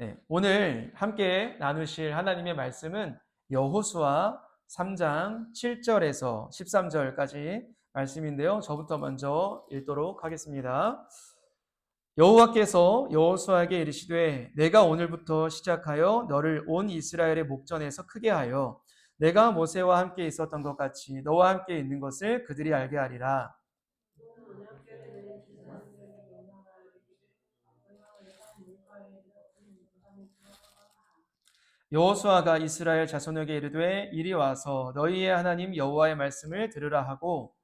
네, 오늘 함께 나누실 하나님의 말씀은 여호수아 3장 7절에서 13절까지 말씀인데요. 저부터 먼저 읽도록 하겠습니다. 여호와께서 여호수아에게 이르시되 내가 오늘부터 시작하여 너를 온 이스라엘의 목전에서 크게 하여 내가 모세와 함께 있었던 것 같이 너와 함께 있는 것을 그들이 알게 하리라. 여호수아가 이스라엘 자손에게 이르되 이리 와서 너희의 하나님 여호와의 말씀을 들으라 하고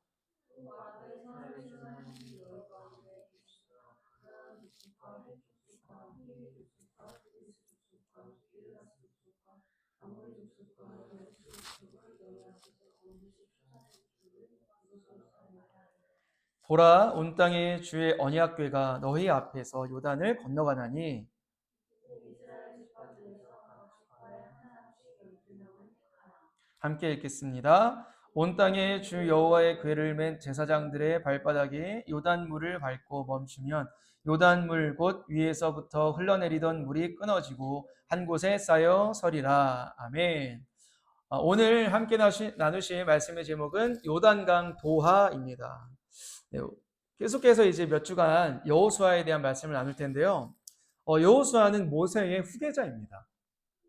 보라 온 땅에 주의 언약궤가 너희 앞에서 요단을 건너가나니 함께 읽겠습니다. 온 땅에 주 여호와의 궤를 맨 제사장들의 발바닥에 요단물을 밟고 멈추면 요단물 곧 위에서부터 흘러내리던 물이 끊어지고 한 곳에 쌓여 서리라. 아멘. 오늘 함께 나누실 말씀의 제목은 요단강 도하입니다. 네, 계속해서 이제 몇 주간 여호수아에 대한 말씀을 나눌 텐데요. 여호수아는 모세의 후계자입니다.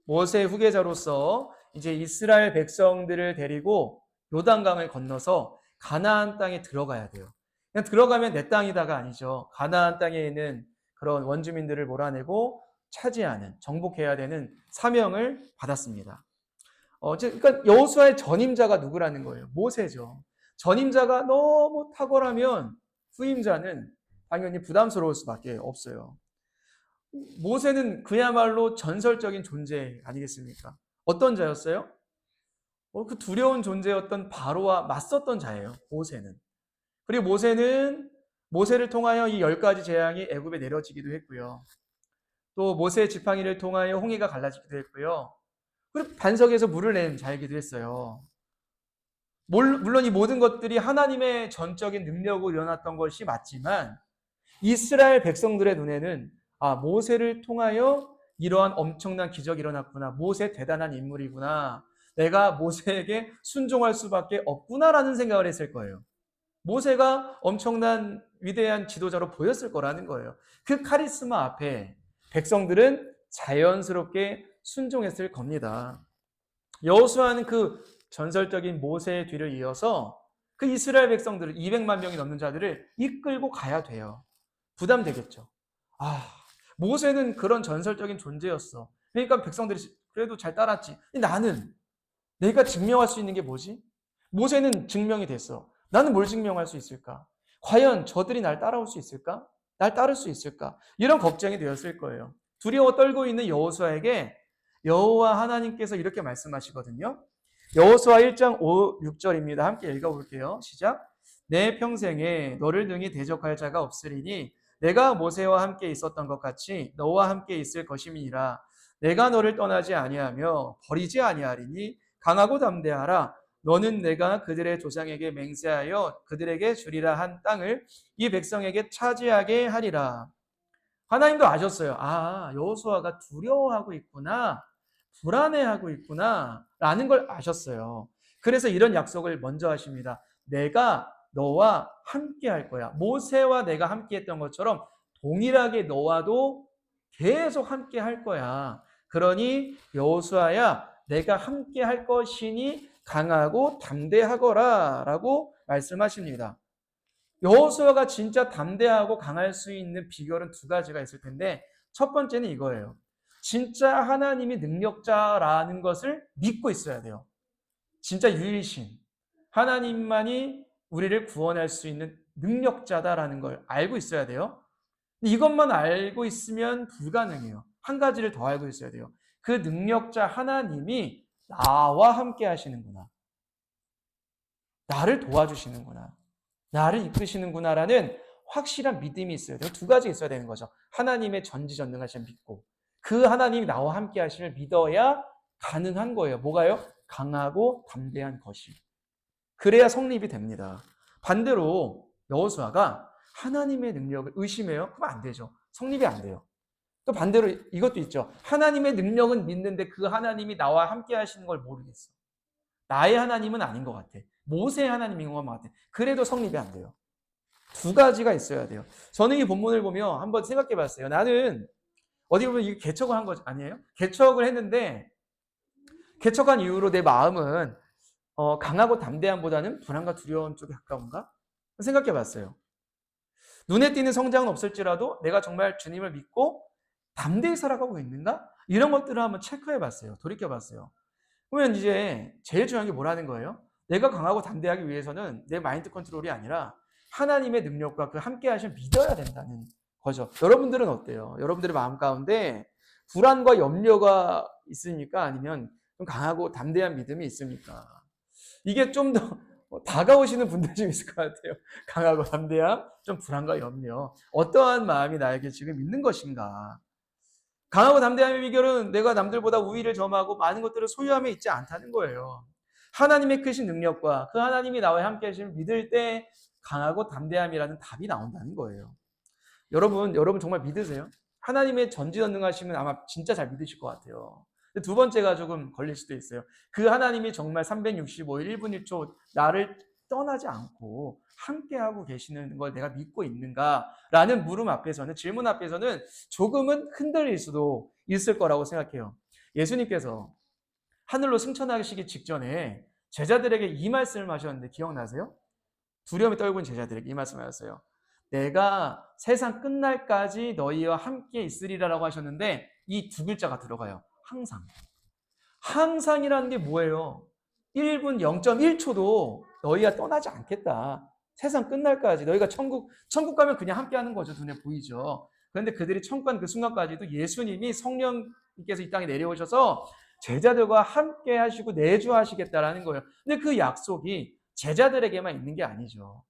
모세의 후계자로서 이제 이스라엘 백성들을 데리고 요단강을 건너서 가나안 땅에 들어가야 돼요. 그냥 들어가면 내 땅이다가 아니죠. 가나안 땅에 있는 그런 원주민들을 몰아내고 차지하는, 정복해야 되는 사명을 받았습니다. 그러니까 여호수아의 전임자가 누구라는 거예요? 모세죠. 전임자가 너무 탁월하면 후임자는 당연히 부담스러울 수밖에 없어요. 모세는 그야말로 전설적인 존재 아니겠습니까? 어떤 자였어요? 그 두려운 존재였던 바로와 맞섰던 자예요. 모세는. 그리고 모세를 통하여 이 10가지 재앙이 애굽에 내려지기도 했고요. 또 모세의 지팡이를 통하여 홍해가 갈라지기도 했고요. 그리고 반석에서 물을 낸 자이기도 했어요. 물론 이 모든 것들이 하나님의 전적인 능력으로 일어났던 것이 맞지만 이스라엘 백성들의 눈에는 모세를 통하여 이러한 엄청난 기적이 일어났구나. 모세 대단한 인물이구나. 내가 모세에게 순종할 수밖에 없구나라는 생각을 했을 거예요. 모세가 엄청난 위대한 지도자로 보였을 거라는 거예요. 그 카리스마 앞에 백성들은 자연스럽게 순종했을 겁니다. 여호수아는 그 전설적인 모세의 뒤를 이어서 그 이스라엘 백성들을 200만 명이 넘는 자들을 이끌고 가야 돼요. 부담되겠죠. 모세는 그런 전설적인 존재였어. 그러니까 백성들이 그래도 잘 따랐지. 나는 내가 증명할 수 있는 게 뭐지? 모세는 증명이 됐어. 나는 뭘 증명할 수 있을까? 과연 저들이 날 따라올 수 있을까? 날 따를 수 있을까? 이런 걱정이 되었을 거예요. 두려워 떨고 있는 여호수아에게 여호와 하나님께서 이렇게 말씀하시거든요. 여호수아 1장 5, 6절입니다. 함께 읽어볼게요. 시작. 내 평생에 너를 능히 대적할 자가 없으리니 내가 모세와 함께 있었던 것 같이 너와 함께 있을 것임이니라. 내가 너를 떠나지 아니하며 버리지 아니하리니 강하고 담대하라. 너는 내가 그들의 조상에게 맹세하여 그들에게 주리라 한 땅을 이 백성에게 차지하게 하리라. 하나님도 아셨어요. 여호수아가 두려워하고 있구나. 불안해하고 있구나. 라는 걸 아셨어요. 그래서 이런 약속을 먼저 하십니다. 내가 너와 함께 할 거야. 모세와 내가 함께 했던 것처럼 동일하게 너와도 계속 함께 할 거야. 그러니 여호수아야 내가 함께 할 것이니 강하고 담대하거라 라고 말씀하십니다. 여호수아가 진짜 담대하고 강할 수 있는 비결은 두 가지가 있을 텐데 첫 번째는 이거예요. 진짜 하나님이 능력자라는 것을 믿고 있어야 돼요. 진짜 유일신. 하나님만이 우리를 구원할 수 있는 능력자다라는 걸 알고 있어야 돼요. 이것만 알고 있으면 불가능해요. 한 가지를 더 알고 있어야 돼요. 그 능력자 하나님이 나와 함께 하시는구나. 나를 도와주시는구나. 나를 이끄시는구나라는 확실한 믿음이 있어야 돼요. 두 가지 있어야 되는 거죠. 하나님의 전지전능하심을 믿고 그 하나님이 나와 함께 하심을 믿어야 가능한 거예요. 뭐가요? 강하고 담대한 것이. 그래야 성립이 됩니다. 반대로 여호수아가 하나님의 능력을 의심해요? 그럼 안 되죠. 성립이 안 돼요. 또 반대로 이것도 있죠. 하나님의 능력은 믿는데 그 하나님이 나와 함께 하시는 걸 모르겠어. 나의 하나님은 아닌 것 같아. 모세의 하나님인 것 같아. 그래도 성립이 안 돼요. 두 가지가 있어야 돼요. 저는 이 본문을 보며 한번 생각해 봤어요. 나는 어디 보면 이게 개척을 한 거 아니에요? 개척을 했는데 개척한 이후로 내 마음은 강하고 담대함보다는 불안과 두려움 쪽에 가까운가? 생각해 봤어요. 눈에 띄는 성장은 없을지라도 내가 정말 주님을 믿고 담대히 살아가고 있는가? 이런 것들을 한번 체크해 봤어요. 돌이켜 봤어요. 그러면 이제 제일 중요한 게 뭐라는 거예요? 내가 강하고 담대하기 위해서는 내 마인드 컨트롤이 아니라 하나님의 능력과 그 함께 하심을 믿어야 된다는 거죠. 여러분들은 어때요? 여러분들의 마음 가운데 불안과 염려가 있습니까? 아니면 좀 강하고 담대한 믿음이 있습니까? 이게 좀 더 다가오시는 분들 좀 있을 것 같아요. 강하고 담대함, 좀 불안과 염려. 어떠한 마음이 나에게 지금 있는 것인가? 강하고 담대함의 비결은 내가 남들보다 우위를 점하고 많은 것들을 소유함에 있지 않다는 거예요. 하나님의 크신 능력과 그 하나님이 나와 함께 하심을 믿을 때 강하고 담대함이라는 답이 나온다는 거예요. 여러분 정말 믿으세요? 하나님의 전지전능하심은 아마 진짜 잘 믿으실 것 같아요. 두 번째가 조금 걸릴 수도 있어요. 그 하나님이 정말 365일 1분 1초 나를 떠나지 않고 함께하고 계시는 걸 내가 믿고 있는가라는 질문 앞에서는 조금은 흔들릴 수도 있을 거라고 생각해요. 예수님께서 하늘로 승천하시기 직전에 제자들에게 이 말씀을 하셨는데 기억나세요? 두려움에 떨군 제자들에게 이 말씀을 하셨어요. 내가 세상 끝날까지 너희와 함께 있으리라라고 하셨는데 이 두 글자가 들어가요. 항상. 항상이라는 게 뭐예요? 1분 0.1초도 너희가 떠나지 않겠다. 세상 끝날까지. 너희가 천국 가면 그냥 함께 하는 거죠. 눈에 보이죠. 그런데 그들이 천국 가는 그 순간까지도 예수님이 성령님께서 이 땅에 내려오셔서 제자들과 함께 하시고 내주하시겠다라는 거예요. 근데 그 약속이 제자들에게만 있는 게 아니죠.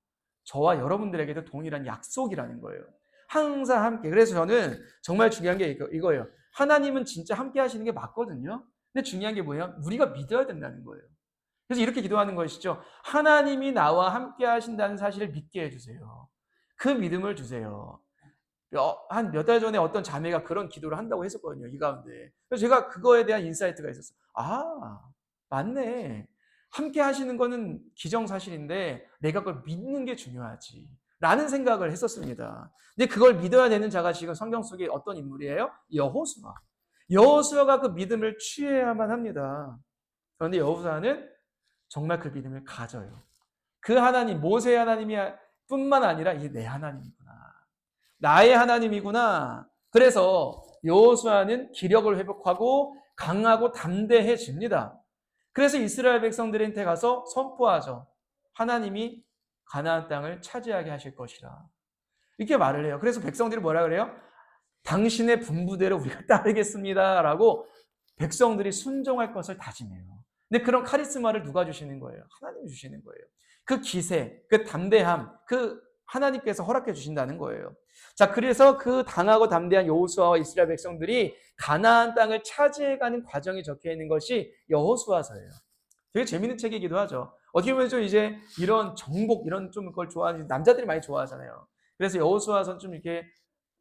저와 여러분들에게도 동일한 약속이라는 거예요. 항상 함께. 그래서 저는 정말 중요한 게 이거예요. 하나님은 진짜 함께 하시는 게 맞거든요. 근데 중요한 게 뭐예요? 우리가 믿어야 된다는 거예요. 그래서 이렇게 기도하는 것이죠. 하나님이 나와 함께 하신다는 사실을 믿게 해주세요. 그 믿음을 주세요. 한 몇 달 전에 어떤 자매가 그런 기도를 한다고 했었거든요. 이 가운데. 그래서 제가 그거에 대한 인사이트가 있었어요. 아, 맞네. 함께 하시는 거는 기정사실인데 내가 그걸 믿는 게 중요하지. 라는 생각을 했었습니다. 근데 그걸 믿어야 되는 자가 지금 성경 속에 어떤 인물이에요? 여호수아. 여호수아가 그 믿음을 취해야만 합니다. 그런데 여호수아는 정말 그 믿음을 가져요. 그 하나님, 모세의 하나님이 뿐만 아니라 이게 내 하나님이구나. 나의 하나님이구나. 그래서 여호수아는 기력을 회복하고 강하고 담대해집니다. 그래서 이스라엘 백성들한테 가서 선포하죠. 하나님이 가나안 땅을 차지하게 하실 것이라. 이렇게 말을 해요. 그래서 백성들이 뭐라 그래요? 당신의 분부대로 우리가 따르겠습니다. 라고 백성들이 순종할 것을 다짐해요. 근데 그런 카리스마를 누가 주시는 거예요? 하나님이 주시는 거예요. 그 기세, 그 담대함, 그 하나님께서 허락해 주신다는 거예요. 자, 그래서 그 강하고 담대한 여호수아와 이스라엘 백성들이 가나안 땅을 차지해가는 과정이 적혀 있는 것이 여호수아서예요. 되게 재밌는 책이기도 하죠. 어떻게 보면 좀 이제 이런 정복 이런 좀 걸 좋아하는 남자들이 많이 좋아하잖아요. 그래서 여호수아서는 좀 이렇게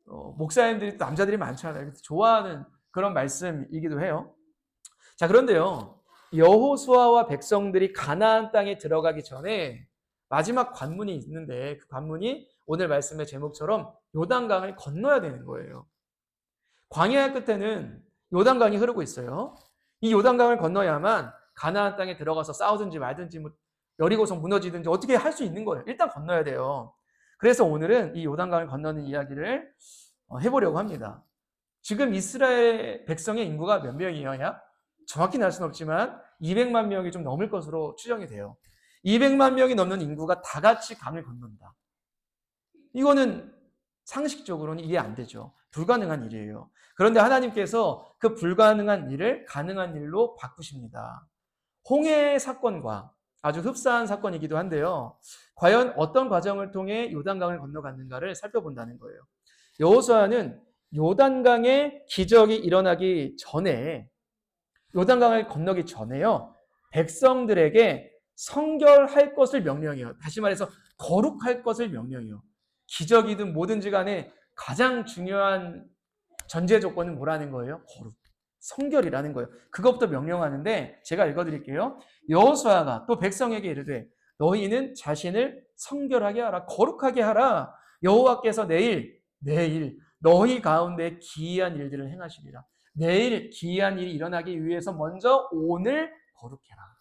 목사님들이 남자들이 많잖아요. 좋아하는 그런 말씀이기도 해요. 자, 그런데요. 여호수아와 백성들이 가나안 땅에 들어가기 전에 마지막 관문이 있는데 그 관문이 오늘 말씀의 제목처럼 요단강을 건너야 되는 거예요. 광야 끝에는 요단강이 흐르고 있어요. 이 요단강을 건너야만 가나안 땅에 들어가서 싸우든지 말든지 뭐 여리고성 무너지든지 어떻게 할 수 있는 거예요. 일단 건너야 돼요. 그래서 오늘은 이 요단강을 건너는 이야기를 해보려고 합니다. 지금 이스라엘 백성의 인구가 몇 명이에요? 정확히는 알 수는 없지만 200만 명이 좀 넘을 것으로 추정이 돼요. 200만 명이 넘는 인구가 다 같이 강을 건넌다. 이거는 상식적으로는 이해 안 되죠. 불가능한 일이에요. 그런데 하나님께서 그 불가능한 일을 가능한 일로 바꾸십니다. 홍해 사건과 아주 흡사한 사건이기도 한데요. 과연 어떤 과정을 통해 요단강을 건너갔는가를 살펴본다는 거예요. 여호수아는 요단강의 기적이 일어나기 전에 요단강을 건너기 전에요. 백성들에게 성결할 것을 명령해요. 다시 말해서 거룩할 것을 명령해요. 기적이든 뭐든지 간에 가장 중요한 전제 조건은 뭐라는 거예요? 거룩. 성결이라는 거예요. 그것부터 명령하는데 제가 읽어드릴게요. 여호수아가 또 백성에게 이르되 너희는 자신을 성결하게 하라. 거룩하게 하라. 여호와께서 내일 너희 가운데 기이한 일들을 행하시리라. 내일 기이한 일이 일어나기 위해서 먼저 오늘 거룩해라.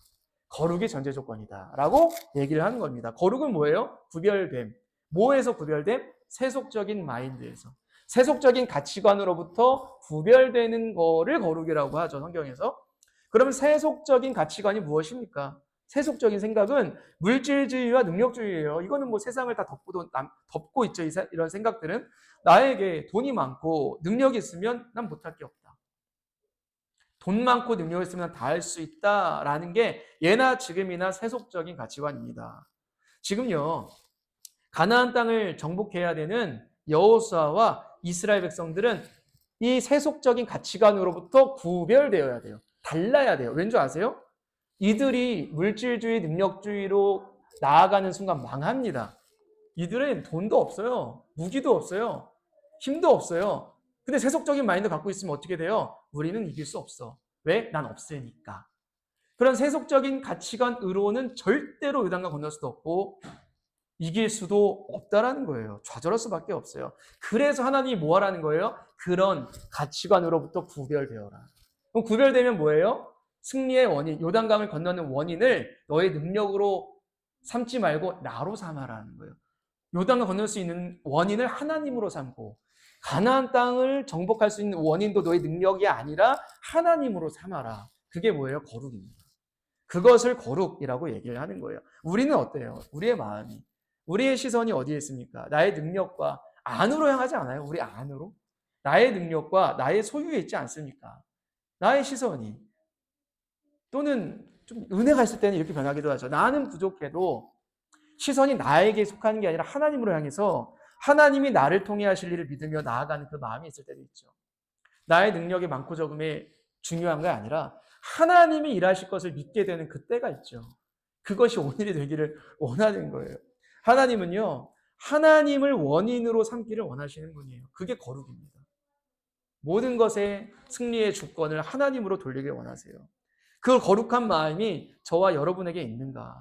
거룩이 전제 조건이다 라고 얘기를 하는 겁니다. 거룩은 뭐예요? 구별됨. 뭐에서 구별됨? 세속적인 마인드에서. 세속적인 가치관으로부터 구별되는 거를 거룩이라고 하죠, 성경에서. 그러면 세속적인 가치관이 무엇입니까? 세속적인 생각은 물질주의와 능력주의예요. 이거는 뭐 세상을 다 덮고 있죠. 이런 생각들은. 나에게 돈이 많고 능력이 있으면 난 못할 게 없다. 돈 많고 능력이 있으면 다 할 수 있다라는 게 예나 지금이나 세속적인 가치관입니다. 지금요, 가나안 땅을 정복해야 되는 여호수아와 이스라엘 백성들은 이 세속적인 가치관으로부터 구별되어야 돼요. 달라야 돼요. 왠 줄 아세요? 이들이 물질주의, 능력주의로 나아가는 순간 망합니다. 이들은 돈도 없어요. 무기도 없어요. 힘도 없어요. 근데 세속적인 마인드 갖고 있으면 어떻게 돼요? 우리는 이길 수 없어. 왜? 난 없으니까. 그런 세속적인 가치관으로는 절대로 요단강 건널 수도 없고 이길 수도 없다라는 거예요. 좌절할 수밖에 없어요. 그래서 하나님이 뭐 하라는 거예요? 그런 가치관으로부터 구별되어라. 그럼 구별되면 뭐예요? 승리의 원인, 요단강을 건너는 원인을 너의 능력으로 삼지 말고 나로 삼아라는 거예요. 요단강 건널 수 있는 원인을 하나님으로 삼고 가나안 땅을 정복할 수 있는 원인도 너의 능력이 아니라 하나님으로 삼아라. 그게 뭐예요? 거룩입니다. 그것을 거룩이라고 얘기를 하는 거예요. 우리는 어때요? 우리의 마음이, 우리의 시선이 어디에 있습니까? 나의 능력과 안으로 향하지 않아요? 우리 안으로? 나의 능력과 나의 소유에 있지 않습니까? 나의 시선이. 또는 좀 은혜가 있을 때는 이렇게 변하기도 하죠. 나는 부족해도 시선이 나에게 속하는 게 아니라 하나님으로 향해서 하나님이 나를 통해 하실 일을 믿으며 나아가는 그 마음이 있을 때도 있죠. 나의 능력이 많고 적음에 중요한 게 아니라 하나님이 일하실 것을 믿게 되는 그때가 있죠. 그것이 오늘이 되기를 원하는 거예요. 하나님은요, 하나님을 원인으로 삼기를 원하시는 분이에요. 그게 거룩입니다. 모든 것의 승리의 주권을 하나님으로 돌리길 원하세요. 그 거룩한 마음이 저와 여러분에게 있는가?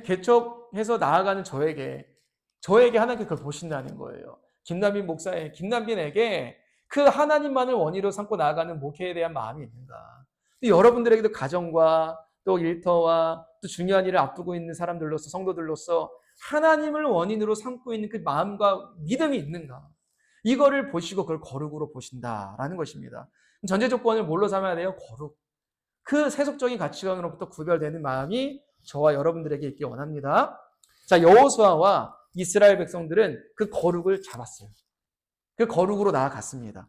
개척해서 나아가는 저에게 하나님께 그걸 보신다는 거예요. 김남빈에게 그 하나님만을 원인으로 삼고 나아가는 목회에 대한 마음이 있는가? 여러분들에게도 가정과 또 일터와 또 중요한 일을 앞두고 있는 사람들로서, 성도들로서 하나님을 원인으로 삼고 있는 그 마음과 믿음이 있는가? 이거를 보시고 그걸 거룩으로 보신다라는 것입니다. 전제 조건을 뭘로 삼아야 돼요? 거룩. 그 세속적인 가치관으로부터 구별되는 마음이 저와 여러분들에게 있기 원합니다. 자, 여호수아와 이스라엘 백성들은 그 거룩을 잡았어요. 그 거룩으로 나아갔습니다.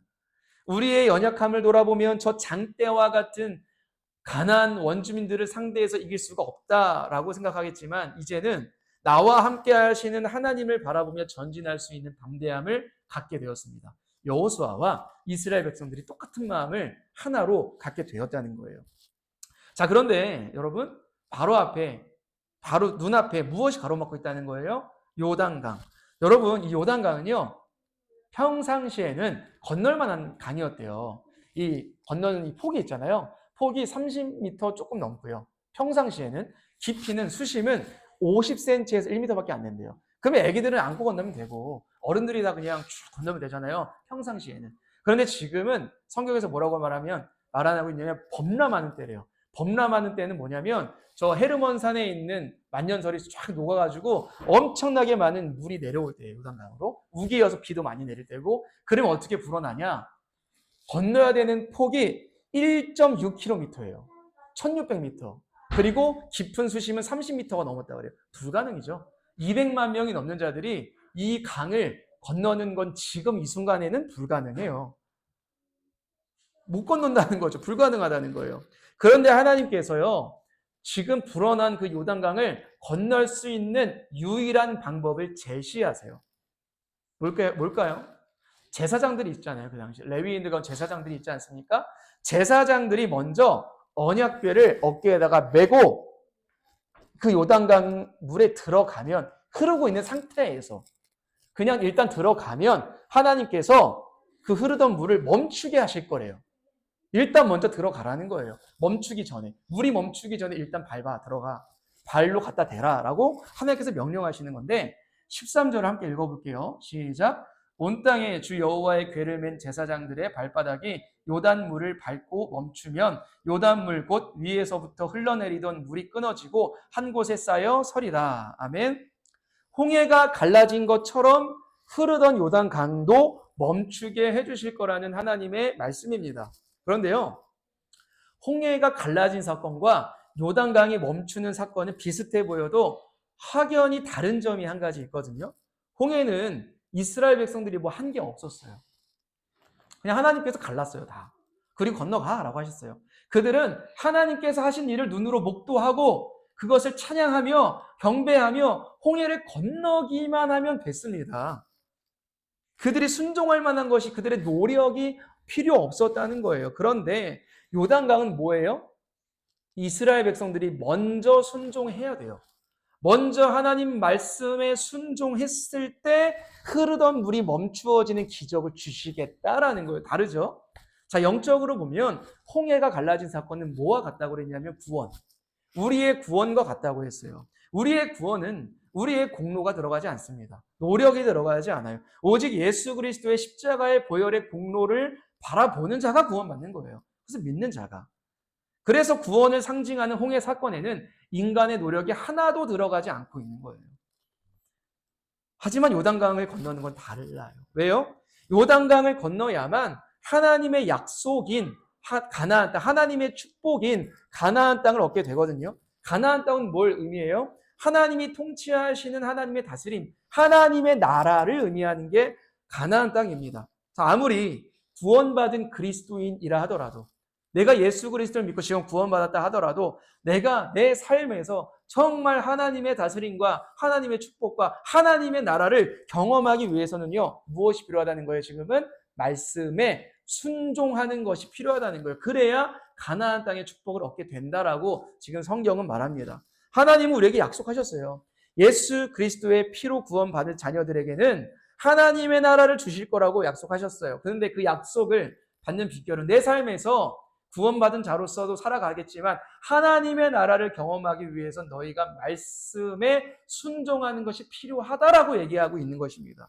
우리의 연약함을 돌아보면 저 장대와 같은 가나안 원주민들을 상대해서 이길 수가 없다라고 생각하겠지만 이제는 나와 함께 하시는 하나님을 바라보며 전진할 수 있는 담대함을 갖게 되었습니다. 여호수아와 이스라엘 백성들이 똑같은 마음을 하나로 갖게 되었다는 거예요. 자, 그런데 여러분, 바로 눈앞에 무엇이 가로막고 있다는 거예요? 요단강. 여러분, 이 요단강은요, 평상시에는 건널 만한 강이었대요. 이 건너는 이 폭이 있잖아요. 폭이 30m 조금 넘고요. 평상시에는 깊이는 수심은 50cm에서 1m밖에 안 된대요. 그러면 애기들은 안고 건너면 되고 어른들이 다 그냥 쭉 건너면 되잖아요. 평상시에는. 그런데 지금은 성경에서 뭐라고 말하고 있냐면 범람하는 때래요. 범람하는 때는 뭐냐면 저 헤르몬 산에 있는 만년설이 쫙 녹아가지고 엄청나게 많은 물이 내려올 때예요. 요단강으로. 우기여서 비도 많이 내릴 때고. 그러면 어떻게 불어나냐? 건너야 되는 폭이 1.6km예요. 1600m. 그리고 깊은 수심은 30m가 넘었다고 그래요. 불가능이죠. 200만 명이 넘는 자들이 이 강을 건너는 건 지금 이 순간에는 불가능해요. 못 건넌다는 거죠. 불가능하다는 거예요. 그런데 하나님께서요, 지금 불어난 그 요단강을 건널 수 있는 유일한 방법을 제시하세요. 뭘까요? 제사장들이 있잖아요. 그 당시 레위인들과 제사장들이 있지 않습니까? 제사장들이 먼저 언약궤를 어깨에다가 메고 그 요단강 물에 들어가면, 흐르고 있는 상태에서 그냥 일단 들어가면 하나님께서 그 흐르던 물을 멈추게 하실 거래요. 일단 먼저 들어가라는 거예요. 멈추기 전에. 물이 멈추기 전에 일단 밟아 들어가. 발로 갖다 대라 라고 하나님께서 명령하시는 건데 13절을 함께 읽어볼게요. 시작. 온 땅에 주 여호와의 궤를 맨 제사장들의 발바닥이 요단물을 밟고 멈추면 요단물 곧 위에서부터 흘러내리던 물이 끊어지고 한 곳에 쌓여 서리라. 아멘. 홍해가 갈라진 것처럼 흐르던 요단 강도 멈추게 해주실 거라는 하나님의 말씀입니다. 그런데요, 홍해가 갈라진 사건과 요단강이 멈추는 사건은 비슷해 보여도 확연히 다른 점이 한 가지 있거든요. 홍해는 이스라엘 백성들이 뭐 한 게 없었어요. 그냥 하나님께서 갈랐어요, 다. 그리고 건너가라고 하셨어요. 그들은 하나님께서 하신 일을 눈으로 목도하고 그것을 찬양하며 경배하며 홍해를 건너기만 하면 됐습니다. 그들이 순종할 만한 것이 그들의 노력이 필요 없었다는 거예요. 그런데 요단강은 뭐예요? 이스라엘 백성들이 먼저 순종해야 돼요. 먼저 하나님 말씀에 순종했을 때 흐르던 물이 멈추어지는 기적을 주시겠다라는 거예요. 다르죠? 자, 영적으로 보면 홍해가 갈라진 사건은 뭐와 같다고 그랬냐면 구원. 우리의 구원과 같다고 했어요. 우리의 구원은 우리의 공로가 들어가지 않습니다. 노력이 들어가지 않아요. 오직 예수 그리스도의 십자가의 보혈의 공로를 바라보는 자가 구원받는 거예요. 그래서 믿는 자가. 그래서 구원을 상징하는 홍해 사건에는 인간의 노력이 하나도 들어가지 않고 있는 거예요. 하지만 요단강을 건너는 건 달라요. 왜요? 요단강을 건너야만 하나님의 약속인 가나안 땅, 하나님의 축복인 가나안 땅을 얻게 되거든요. 가나안 땅은 뭘 의미해요? 하나님이 통치하시는 하나님의 다스림, 하나님의 나라를 의미하는 게 가나안 땅입니다. 아무리 구원받은 그리스도인이라 하더라도 내가 예수 그리스도를 믿고 지금 구원받았다 하더라도 내가 내 삶에서 정말 하나님의 다스림과 하나님의 축복과 하나님의 나라를 경험하기 위해서는요, 무엇이 필요하다는 거예요? 지금은 말씀에 순종하는 것이 필요하다는 거예요. 그래야 가나안 땅의 축복을 얻게 된다라고 지금 성경은 말합니다. 하나님은 우리에게 약속하셨어요. 예수 그리스도의 피로 구원받은 자녀들에게는 하나님의 나라를 주실 거라고 약속하셨어요. 그런데 그 약속을 받는 비결은 내 삶에서 구원받은 자로서도 살아가겠지만 하나님의 나라를 경험하기 위해서 너희가 말씀에 순종하는 것이 필요하다라고 얘기하고 있는 것입니다.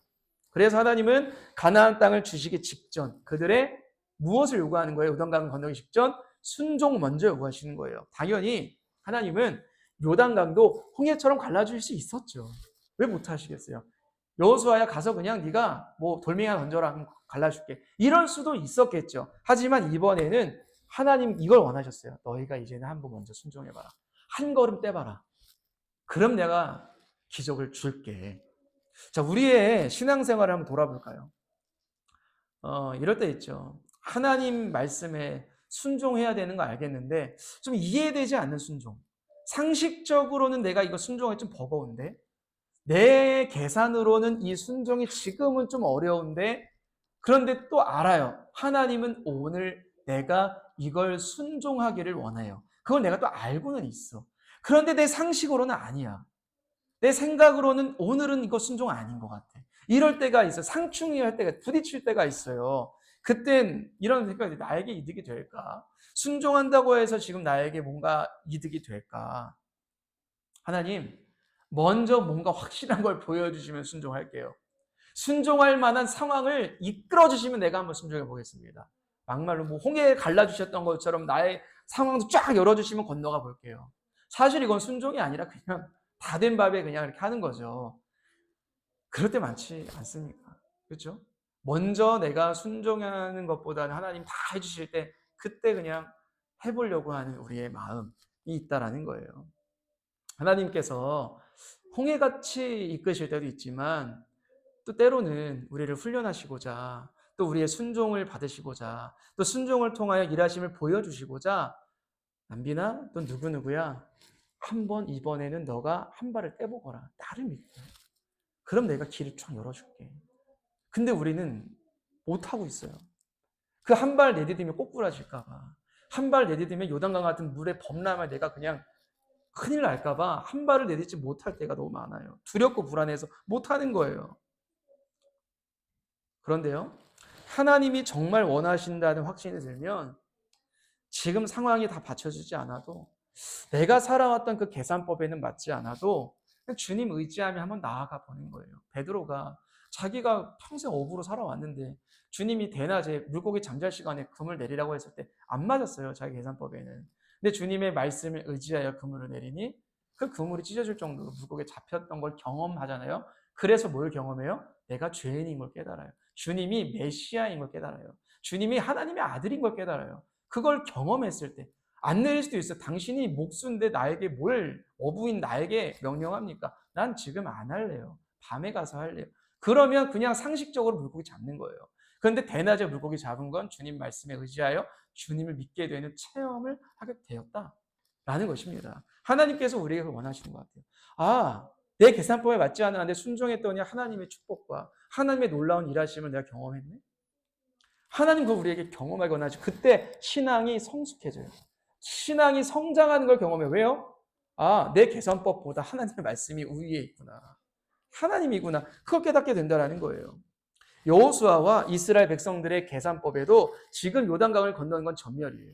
그래서 하나님은 가나안 땅을 주시기 직전 그들의 무엇을 요구하는 거예요? 요단강을 건너기 직전 순종 먼저 요구하시는 거예요. 당연히 하나님은 요단강도 홍해처럼 갈라줄 수 있었죠. 왜 못하시겠어요? 여호수아야 가서 그냥 네가 뭐 돌멩이 하나 던져라 갈라줄게. 이럴 수도 있었겠죠. 하지만 이번에는 하나님 이걸 원하셨어요. 너희가 이제는 한 번 먼저 순종해봐라. 한 걸음 떼봐라. 그럼 내가 기적을 줄게. 자, 우리의 신앙생활을 한번 돌아볼까요? 이럴 때 있죠. 하나님 말씀에 순종해야 되는 거 알겠는데 좀 이해되지 않는 순종. 상식적으로는 내가 이거 순종하기 좀 버거운데 내 계산으로는 이 순종이 지금은 좀 어려운데 그런데 또 알아요. 하나님은 오늘 내가 이걸 순종하기를 원해요. 그걸 내가 또 알고는 있어. 그런데 내 상식으로는 아니야. 내 생각으로는 오늘은 이거 순종 아닌 것 같아. 이럴 때가 있어요. 상충이 할 때가, 부딪힐 때가 있어요. 그땐 이런 생각이 나에게 이득이 될까? 순종한다고 해서 지금 나에게 뭔가 이득이 될까? 하나님, 먼저 뭔가 확실한 걸 보여주시면 순종할게요. 순종할 만한 상황을 이끌어 주시면 내가 한번 순종해 보겠습니다. 막말로 뭐 홍해 갈라주셨던 것처럼 나의 상황도 쫙 열어주시면 건너가 볼게요. 사실 이건 순종이 아니라 그냥 다 된 밥에 그냥 이렇게 하는 거죠. 그럴 때 많지 않습니까? 그렇죠? 먼저 내가 순종하는 것보다는 하나님 다 해주실 때 그때 그냥 해보려고 하는 우리의 마음이 있다라는 거예요. 하나님께서 홍해같이 이끄실 때도 있지만 또 때로는 우리를 훈련하시고자 또 우리의 순종을 받으시고자 또 순종을 통하여 일하심을 보여주시고자 남비나 또 누구누구야 한번 이번에는 너가 한 발을 떼보거라. 나를 믿고. 그럼 내가 길을 쫙 열어줄게. 근데 우리는 못하고 있어요. 그 한 발 내디디면 꼬꾸라질까 봐. 한 발 내디디면 요단강 같은 물에 범람할 내가 그냥 큰일 날까 봐 한 발을 내딛지 못할 때가 너무 많아요. 두렵고 불안해서 못하는 거예요. 그런데요. 하나님이 정말 원하신다는 확신이 들면 지금 상황이 다 받쳐주지 않아도 내가 살아왔던 그 계산법에는 맞지 않아도 주님 의지하며 한번 나아가 보는 거예요. 베드로가 자기가 평생 어부로 살아왔는데 주님이 대낮에 물고기 잠잘 시간에 그물 내리라고 했을 때 안 맞았어요. 자기 계산법에는. 근데 주님의 말씀을 의지하여 그물을 내리니 그 그물이 찢어질 정도로 물고기에 잡혔던 걸 경험하잖아요. 그래서 뭘 경험해요? 내가 죄인인 걸 깨달아요. 주님이 메시아인 걸 깨달아요. 주님이 하나님의 아들인 걸 깨달아요. 그걸 경험했을 때 안 내릴 수도 있어요. 당신이 목수인데 나에게 뭘 어부인 나에게 명령합니까? 난 지금 안 할래요. 밤에 가서 할래요. 그러면 그냥 상식적으로 물고기 잡는 거예요. 그런데 대낮에 물고기 잡은 건 주님 말씀에 의지하여 주님을 믿게 되는 체험을 하게 되었다라는 것입니다. 하나님께서 우리에게 원하시는 것 같아요. 아, 내 계산법에 맞지 않았는데 순종했더니 하나님의 축복과 하나님의 놀라운 일하심을 내가 경험했네. 하나님 그걸 우리에게 경험하게 원하죠. 그때 신앙이 성숙해져요. 신앙이 성장하는 걸 경험해요. 왜요? 아, 내 계산법보다 하나님의 말씀이 우위에 있구나. 하나님이구나. 그걸 깨닫게 된다는 거예요. 여호수아와 이스라엘 백성들의 계산법에도 지금 요단강을 건너는 건 전멸이에요.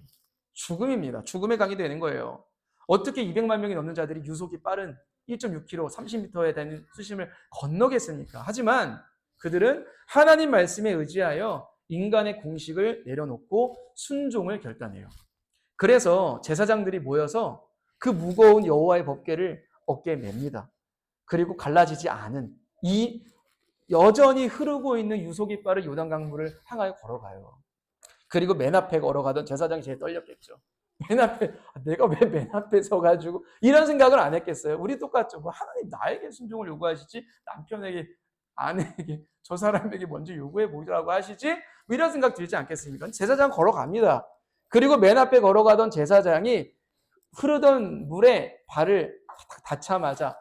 죽음입니다. 죽음의 강이 되는 거예요. 어떻게 200만 명이 넘는 자들이 유속이 빠른 1.6km, 30m에 되는 수심을 건너겠습니까? 하지만 그들은 하나님 말씀에 의지하여 인간의 공식을 내려놓고 순종을 결단해요. 그래서 제사장들이 모여서 그 무거운 여호와의 법궤를 어깨에 맵니다. 그리고 갈라지지 않은 이 여전히 흐르고 있는 유속이 빠른 요단강물을 향하여 걸어가요. 그리고 맨 앞에 걸어가던 제사장이 제일 떨렸겠죠. 맨 앞에 내가 왜 맨 앞에 서가지고 이런 생각을 안 했겠어요. 우리 똑같죠. 뭐 하나님 나에게 순종을 요구하시지 남편에게 아내에게 저 사람에게 먼저 요구해 보라고 하시지 뭐 이런 생각 들지 않겠습니까? 제사장 걸어갑니다. 그리고 맨 앞에 걸어가던 제사장이 흐르던 물에 발을 닿자마자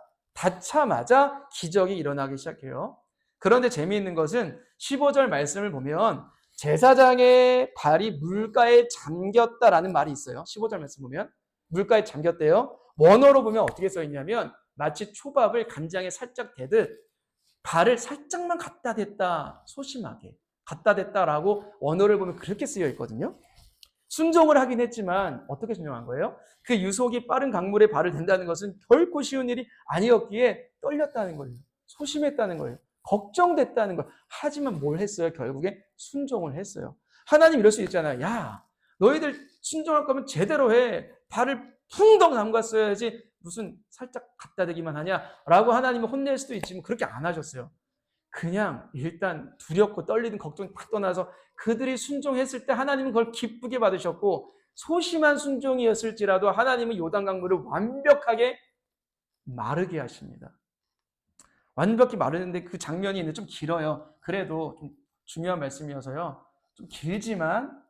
기적이 일어나기 시작해요. 그런데 재미있는 것은 15절 말씀을 보면 제사장의 발이 물가에 잠겼다라는 말이 있어요. 15절 말씀 보면 물가에 잠겼대요. 원어로 보면 어떻게 써 있냐면 마치 초밥을 간장에 살짝 대듯 발을 살짝만 갖다 댔다, 소심하게 갖다 댔다라고 원어를 보면 그렇게 쓰여 있거든요. 순종을 하긴 했지만 어떻게 순종한 거예요? 그 유속이 빠른 강물에 발을 댄다는 것은 결코 쉬운 일이 아니었기에 떨렸다는 거예요. 소심했다는 거예요. 걱정됐다는 거예요. 하지만 뭘 했어요? 결국에 순종을 했어요. 하나님 이럴 수 있잖아요. 야, 너희들 순종할 거면 제대로 해. 발을 풍덩 담갔어야지 무슨 살짝 갖다 대기만 하냐라고 하나님을 혼낼 수도 있지만 그렇게 안 하셨어요. 그냥 일단 두렵고 떨리는 걱정이 팍 떠나서 그들이 순종했을 때 하나님은 그걸 기쁘게 받으셨고 소심한 순종이었을지라도 하나님은 요단강물을 완벽하게 마르게 하십니다. 완벽히 마르는데 그 장면이 있는데 좀 길어요. 그래도 좀 중요한 말씀이어서요. 좀 길지만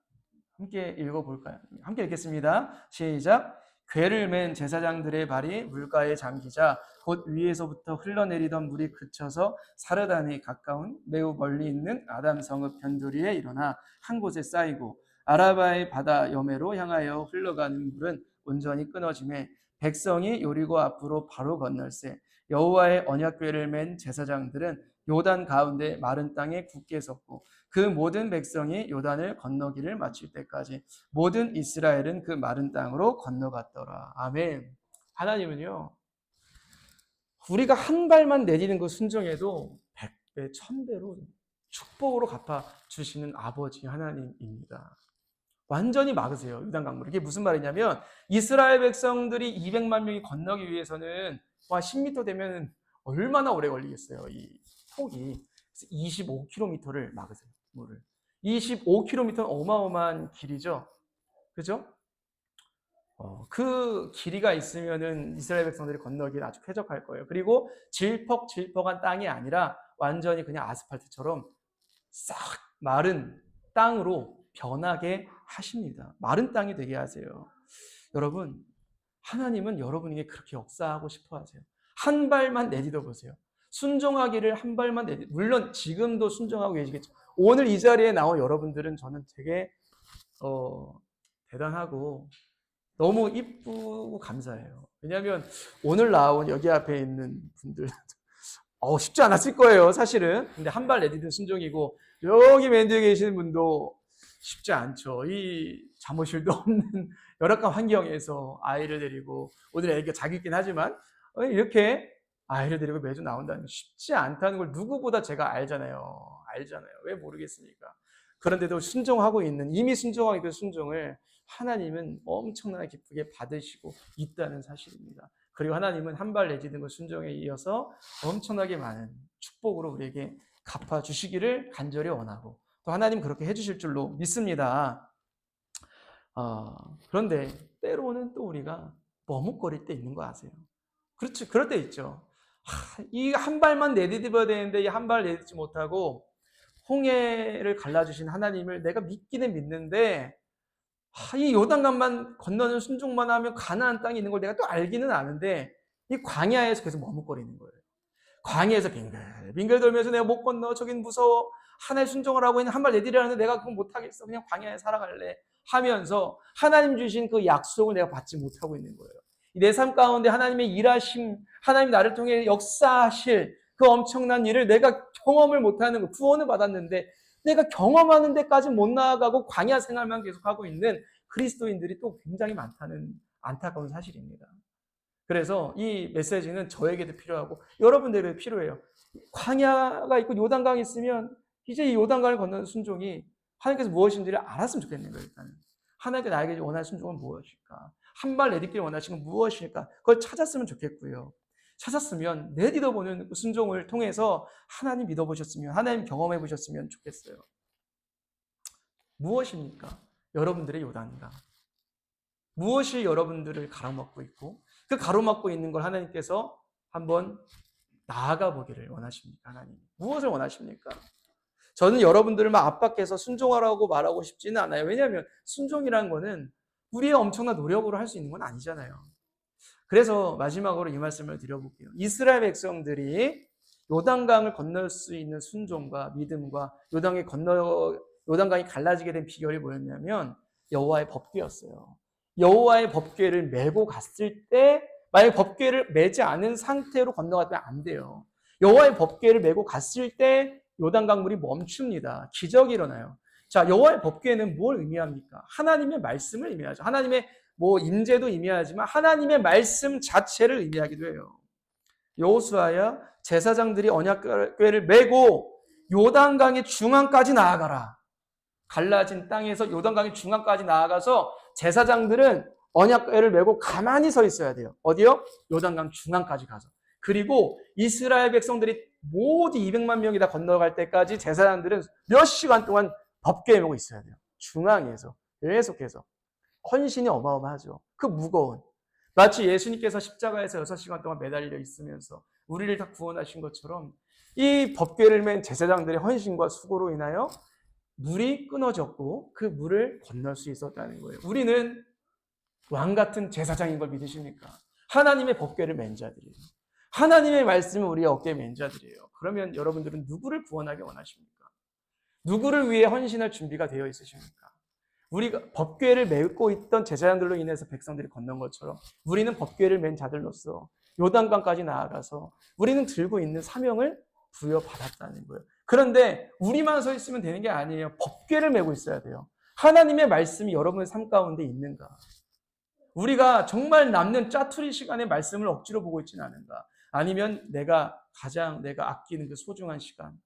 함께 읽어볼까요? 함께 읽겠습니다. 시작. 궤를 맨 제사장들의 발이 물가에 잠기자 곧 위에서부터 흘러내리던 물이 그쳐서 사르단에 가까운 매우 멀리 있는 아담 성읍 변두리에 일어나 한 곳에 쌓이고 아라바의 바다 여매로 향하여 흘러가는 물은 온전히 끊어지매 백성이 요리고 앞으로 바로 건널세 여호와의 언약궤를 맨 제사장들은 요단 가운데 마른 땅에 굳게 섰고 그 모든 백성이 요단을 건너기를 마칠 때까지 모든 이스라엘은 그 마른 땅으로 건너갔더라. 아멘. 하나님은요, 우리가 한 발만 내디는 그 순종에도 100배, 1000배로 축복으로 갚아주시는 아버지 하나님입니다. 완전히 막으세요. 요단강물. 이게 무슨 말이냐면 이스라엘 백성들이 200만 명이 건너기 위해서는 10m 되면 얼마나 오래 걸리겠어요. 이 폭이. 25km를 막으세요. 물을. 25km는 어마어마한 길이죠. 그죠? 그 길이가 있으면은 이스라엘 백성들이 건너기 아주 쾌적할 거예요. 그리고 질퍽질퍽한 땅이 아니라 완전히 그냥 아스팔트처럼 싹 마른 땅으로 변하게 하십니다. 마른 땅이 되게 하세요. 여러분, 하나님은 여러분에게 그렇게 역사하고 싶어 하세요. 한 발만 내딛어 보세요. 순종하기를 한 발만 물론 지금도 순종하고 계시겠죠. 오늘 이 자리에 나온 여러분들은 저는 되게 대단하고 너무 이쁘고 감사해요. 왜냐하면 오늘 나온 여기 앞에 있는 분들 쉽지 않았을 거예요, 사실은. 근데 한 발 내디딘 순종이고, 여기 맨 뒤에 계시는 분도 쉽지 않죠. 이 잠옷실도 없는 열악한 환경에서 아이를 데리고, 오늘 애기가 자기 있긴 하지만, 이렇게 아이를 데리고 매주 나온다는 게 쉽지 않다는 걸 누구보다 제가 알잖아요. 알잖아요. 왜 모르겠습니까? 그런데도 순종하고 있는, 이미 순종하고 그 순종을 하나님은 엄청나게 기쁘게 받으시고 있다는 사실입니다. 그리고 하나님은 한 발 내딛은 그 순종에 이어서 엄청나게 많은 축복으로 우리에게 갚아주시기를 간절히 원하고, 또 하나님 그렇게 해주실 줄로 믿습니다. 그런데 때로는 또 우리가 머뭇거릴 때 있는 거 아세요? 그렇죠. 그럴 때 있죠. 이 한 발만 내디뎌야 되는데 이 한 발 내딛지 못하고 홍해를 갈라주신 하나님을 내가 믿기는 믿는데, 이 요단강만 건너는 순종만 하면 가나안 땅이 있는 걸 내가 또 알기는 아는데, 이 광야에서 계속 머뭇거리는 거예요. 광야에서 빙글 돌면서 내가 못 건너, 저긴 무서워, 하나님 순종을 하고 있는, 한 발 내디려는데 내가 그건 못하겠어, 그냥 광야에 살아갈래 하면서 하나님 주신 그 약속을 내가 받지 못하고 있는 거예요. 내 삶 가운데 하나님의 일하심, 하나님 나를 통해 역사하실 그 엄청난 일을 내가 경험을 못하는 거, 구원을 받았는데 내가 경험하는 데까지 못 나아가고 광야 생활만 계속하고 있는 그리스도인들이 또 굉장히 많다는 안타까운 사실입니다. 그래서 이 메시지는 저에게도 필요하고 여러분들에게도 필요해요. 광야가 있고 요단강이 있으면 이제 이 요단강을 건너는 순종이 하나님께서 무엇인지를 알았으면 좋겠는 거예요. 일단은 하나님께 나에게 원하는 순종은 무엇일까? 한 발 내딛기를 원하시는 건 무엇일까? 그걸 찾았으면 좋겠고요. 찾았으면 내딛어보는 그 순종을 통해서 하나님 믿어보셨으면, 하나님 경험해보셨으면 좋겠어요. 무엇입니까? 여러분들의 요단강. 무엇이 여러분들을 가로막고 있고, 그 가로막고 있는 걸 하나님께서 한번 나아가 보기를 원하십니까? 하나님 무엇을 원하십니까? 저는 여러분들을 막 압박해서 순종하라고 말하고 싶지는 않아요. 왜냐하면 순종이라는 거는 우리의 엄청난 노력으로 할 수 있는 건 아니잖아요. 그래서 마지막으로 이 말씀을 드려볼게요. 이스라엘 백성들이 요단강을 건널 수 있는 순종과 믿음과 요단강이 갈라지게 된 비결이 뭐였냐면 여호와의 법궤였어요. 여호와의 법궤를 메고 갔을 때, 만약 법궤를 메지 않은 상태로 건너가면 안 돼요. 여호와의 법궤를 메고 갔을 때 요단강 물이 멈춥니다. 기적이 일어나요. 자, 여호와의 법궤는 뭘 의미합니까? 하나님의 말씀을 의미하죠. 하나님의 임재도 의미하지만 하나님의 말씀 자체를 의미하기도 해요. 여호수아야 제사장들이 언약궤를 메고 요단강의 중앙까지 나아가라. 갈라진 땅에서 요단강의 중앙까지 나아가서 제사장들은 언약궤를 메고 가만히 서 있어야 돼요. 어디요? 요단강 중앙까지 가서. 그리고 이스라엘 백성들이 모두 200만 명이 다 건너갈 때까지 제사장들은 몇 시간 동안 법궤에 메고 있어야 돼요. 중앙에서 계속해서. 헌신이 어마어마하죠. 그 무거운. 마치 예수님께서 십자가에서 6시간 동안 매달려 있으면서 우리를 다 구원하신 것처럼 이 법궤를 맨 제사장들의 헌신과 수고로 인하여 물이 끊어졌고 그 물을 건널 수 있었다는 거예요. 우리는 왕 같은 제사장인 걸 믿으십니까? 하나님의 법궤를 맨 자들이에요. 하나님의 말씀을 우리의 어깨에 맨 자들이에요. 그러면 여러분들은 누구를 구원하기 원하십니까? 누구를 위해 헌신할 준비가 되어 있으십니까? 우리가 법궤를 메고 있던 제사장들로 인해서 백성들이 건넌 것처럼 우리는 법궤를 맨 자들로서 요단강까지 나아가서 우리는 들고 있는 사명을 부여받았다는 거예요. 그런데 우리만 서 있으면 되는 게 아니에요. 법궤를 메고 있어야 돼요. 하나님의 말씀이 여러분의 삶 가운데 있는가? 우리가 정말 남는 짜투리 시간에 말씀을 억지로 보고 있지는 않은가? 아니면 내가 아끼는 그 소중한 시간,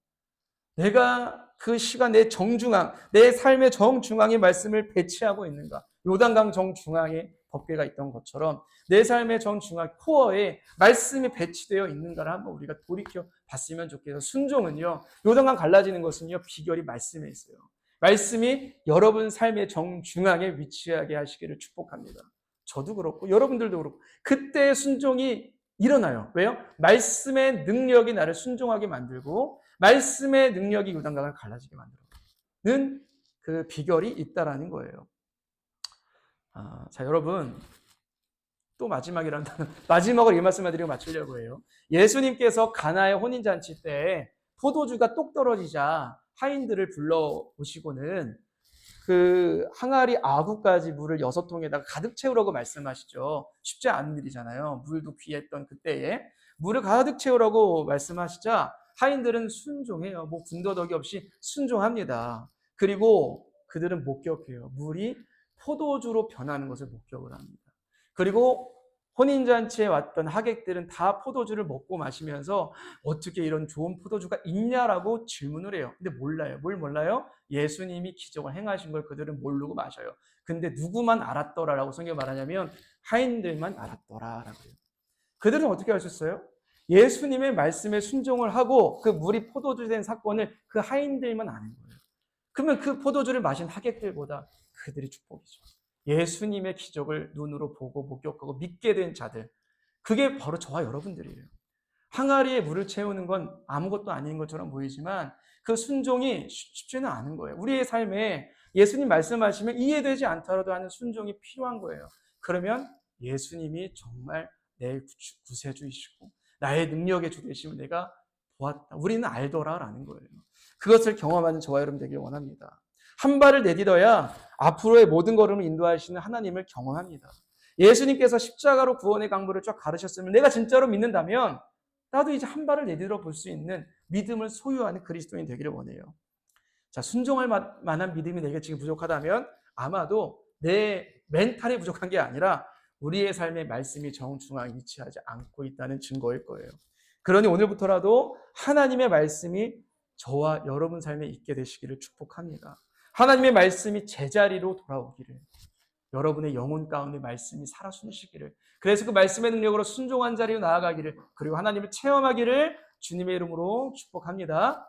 내가 그 시간 내 정중앙, 내 삶의 정중앙에 말씀을 배치하고 있는가? 요단강 정중앙에 법궤가 있던 것처럼 내 삶의 정중앙 코어에 말씀이 배치되어 있는가를 한번 우리가 돌이켜 봤으면 좋겠어요. 순종은요, 요단강 갈라지는 것은요, 비결이 말씀에 있어요. 말씀이 여러분 삶의 정중앙에 위치하게 하시기를 축복합니다. 저도 그렇고 여러분들도 그렇고 그때의 순종이 일어나요. 왜요? 말씀의 능력이 나를 순종하게 만들고 말씀의 능력이 요단강을 갈라지게 만들어는 그 비결이 있다라는 거예요. 자, 여러분, 또 마지막으로 이 말씀을 드리고 마치려고 해요. 예수님께서 가나의 혼인잔치 때 포도주가 똑 떨어지자 하인들을 불러오시고는 그 항아리 아구까지 물을 6통에다가 가득 채우라고 말씀하시죠. 쉽지 않은 일이잖아요. 물도 귀했던 그때에 물을 가득 채우라고 말씀하시자 하인들은 순종해요. 뭐 군더더기 없이 순종합니다. 그리고 그들은 목격해요. 물이 포도주로 변하는 것을 목격을 합니다. 그리고 혼인잔치에 왔던 하객들은 다 포도주를 먹고 마시면서 어떻게 이런 좋은 포도주가 있냐라고 질문을 해요. 근데 몰라요. 뭘 몰라요? 예수님이 기적을 행하신 걸 그들은 모르고 마셔요. 근데 누구만 알았더라라고 성경이 말하냐면 하인들만 알았더라라고 해요. 그들은 어떻게 하셨어요? 예수님의 말씀에 순종을 하고 그 물이 포도주 된 사건을 그 하인들만 아는 거예요. 그러면 그 포도주를 마신 하객들보다 그들이 축복이죠. 예수님의 기적을 눈으로 보고 목격하고 믿게 된 자들. 그게 바로 저와 여러분들이에요. 항아리에 물을 채우는 건 아무것도 아닌 것처럼 보이지만 그 순종이 쉽지는 않은 거예요. 우리의 삶에 예수님 말씀하시면 이해되지 않더라도 하는 순종이 필요한 거예요. 그러면 예수님이 정말 내 구세주이시고 나의 능력의 주 되심을 내가 보았다. 우리는 알더라라는 거예요. 그것을 경험하는 저와 여러분 되길 원합니다. 한 발을 내딛어야 앞으로의 모든 걸음을 인도하시는 하나님을 경험합니다. 예수님께서 십자가로 구원의 강물을 쫙 가르셨으면 내가 진짜로 믿는다면 나도 이제 한 발을 내딛어 볼 수 있는 믿음을 소유하는 그리스도인 되기를 원해요. 자, 순종할 만한 믿음이 내게 지금 부족하다면 아마도 내 멘탈이 부족한 게 아니라 우리의 삶의 말씀이 정중앙에 위치하지 않고 있다는 증거일 거예요. 그러니 오늘부터라도 하나님의 말씀이 저와 여러분 삶에 있게 되시기를 축복합니다. 하나님의 말씀이 제자리로 돌아오기를, 여러분의 영혼 가운데 말씀이 살아 숨쉬기를, 그래서 그 말씀의 능력으로 순종한 자리로 나아가기를, 그리고 하나님을 체험하기를 주님의 이름으로 축복합니다.